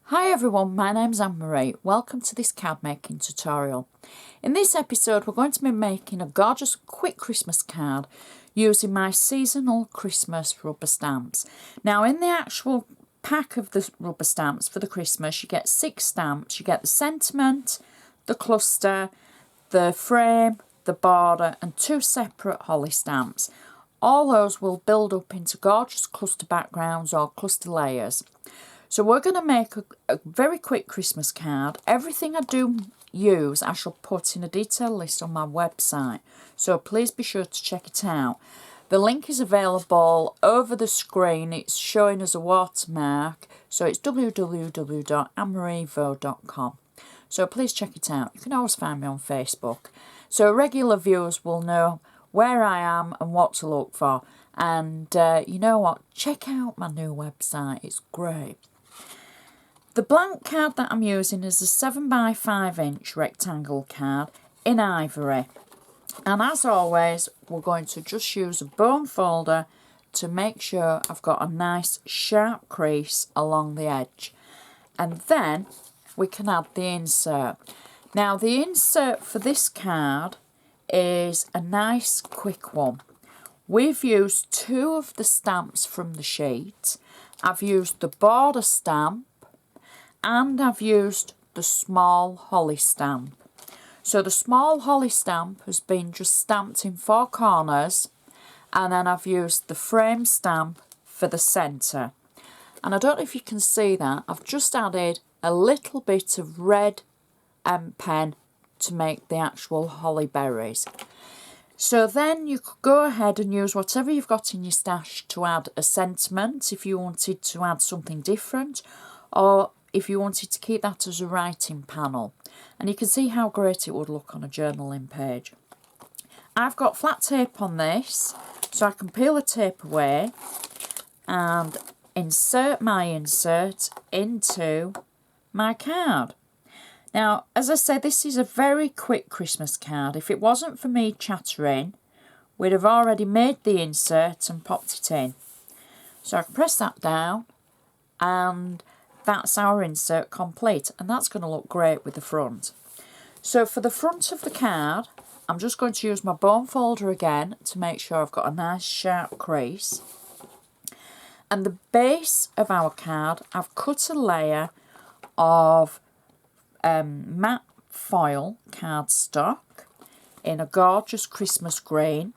Hi everyone, my name's Anne-Marie. Welcome to this card making tutorial. In this episode we're going to be making a gorgeous quick Christmas card using my seasonal Christmas rubber stamps. Now in the actual pack of the rubber stamps for the Christmas you get 6 stamps. You get the sentiment, the cluster, the frame, the border and 2 separate holly stamps. All those will build up into gorgeous cluster backgrounds or cluster layers. So we're going to make a very quick Christmas card. Everything I do use I shall put in a detailed list on my website, so please be sure to check it out. The link is available over the screen. It's showing as a watermark, so it's www.annemarievaux.com. So please check it out. You can always find me on Facebook. So regular viewers will know where I am and what to look for. And you know what? Check out my new website. It's great. The blank card that I'm using is a 7x5" rectangle card in ivory. And as always, we're going to just use a bone folder to make sure I've got a nice sharp crease along the edge. And then we can add the insert. Now the insert for this card is a nice quick one. We've used 2 of the stamps from the sheet. I've used the border stamp and I've used the small holly stamp. So the small holly stamp has been just stamped in 4 corners, and then I've used the frame stamp for the centre. And I don't know if you can see that, I've just added a little bit of red pen to make the actual holly berries. So then you could go ahead and use whatever you've got in your stash to add a sentiment if you wanted to add something different, or if you wanted to keep that as a writing panel. And you can see how great it would look on a journaling page. I've got flat tape on this, so I can peel the tape away and insert my insert into my card. Now, as I said, this is a very quick Christmas card. If it wasn't for me chattering, we'd have already made the insert and popped it in. So I can press that down and that's our insert complete, and that's going to look great with the front. So for the front of the card, I'm just going to use my bone folder again to make sure I've got a nice sharp crease. And the base of our card, I've cut a layer of matte foil cardstock in a gorgeous Christmas green.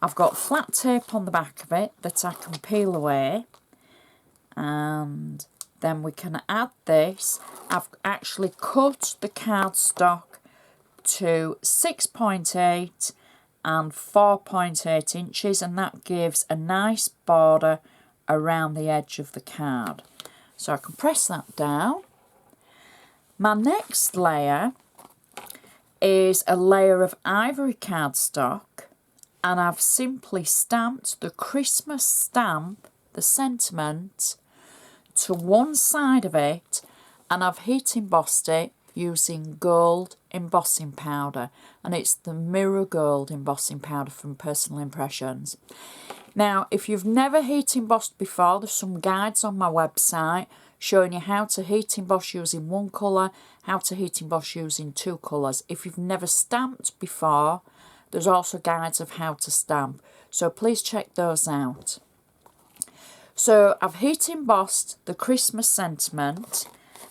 I've got flat tape on the back of it that I can peel away, and then we can add this. I've actually cut the cardstock to 6.8 and 4.8 inches, and that gives a nice border around the edge of the card. So I can press that down. My next layer is a layer of ivory cardstock, and I've simply stamped the Christmas stamp, the sentiment, to one side of it, and I've heat embossed it using gold embossing powder, and it's the mirror gold embossing powder from Personal Impressions. Now, if you've never heat embossed before, there's some guides on my website showing you how to heat emboss using 1 colour, how to heat emboss using 2 colours. If you've never stamped before, there's also guides of how to stamp, so please check those out. So I've heat embossed the Christmas sentiment,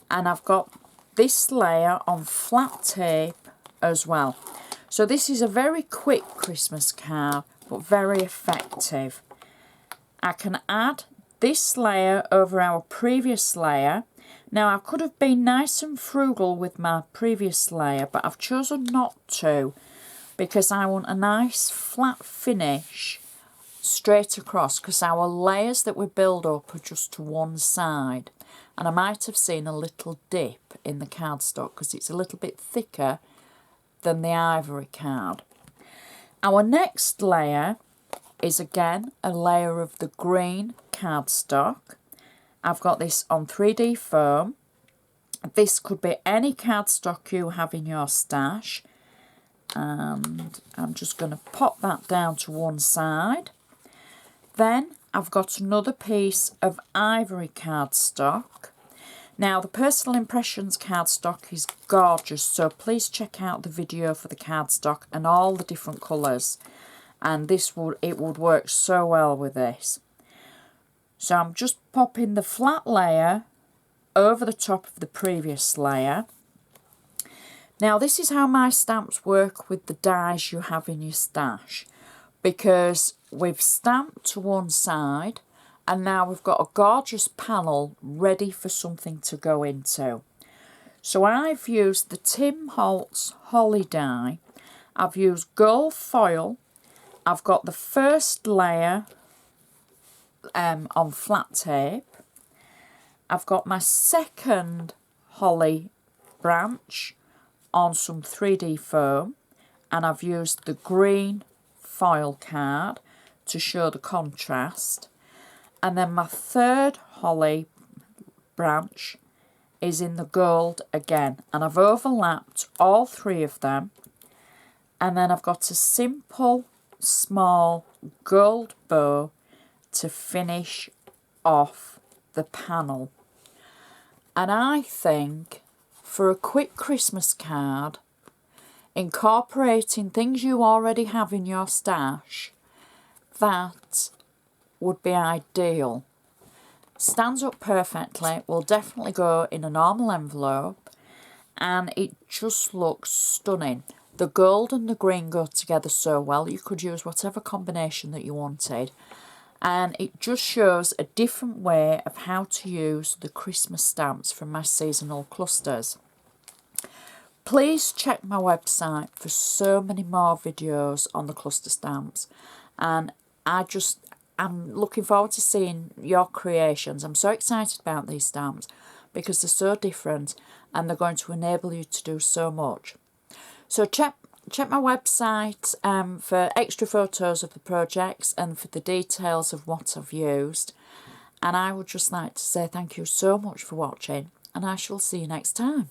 and I've got this layer on flat tape as well. So this is a very quick Christmas card, but very effective. I can add this layer over our previous layer. Now I could have been nice and frugal with my previous layer, but I've chosen not to because I want a nice flat finish straight across, because our layers that we build up are just to one side, and I might have seen a little dip in the cardstock because it's a little bit thicker than the ivory card. Our next layer is again a layer of the green cardstock. I've got this on 3D foam. This could be any cardstock you have in your stash, and I'm just going to pop that down to one side. Then I've got another piece of ivory cardstock. Now, the Personal Impressions cardstock is gorgeous, so please check out the video for the cardstock and all the different colours. And it would work so well with this. So I'm just popping the flat layer over the top of the previous layer. Now, this is how my stamps work with the dies you have in your stash, because we've stamped to one side and now we've got a gorgeous panel ready for something to go into. So I've used the Tim Holtz Holly die, I've used gold foil, I've got the first layer on flat tape, I've got my second holly branch on some 3D foam, and I've used the green foil card to show the contrast, and then my third holly branch is in the gold again, and I've overlapped all three of them, and then I've got a simple small gold bow to finish off the panel. And I think for a quick Christmas card, incorporating things you already have in your stash, that would be ideal. Stands up perfectly, will definitely go in a normal envelope, and it just looks stunning. The gold and the green go together so well, you could use whatever combination that you wanted. And it just shows a different way of how to use the Christmas stamps from my seasonal clusters. Please check my website for so many more videos on the cluster stamps, and I'm looking forward to seeing your creations. I'm so excited about these stamps because they're so different and they're going to enable you to do so much. So check my website for extra photos of the projects and for the details of what I've used. And I would just like to say thank you so much for watching, and I shall see you next time.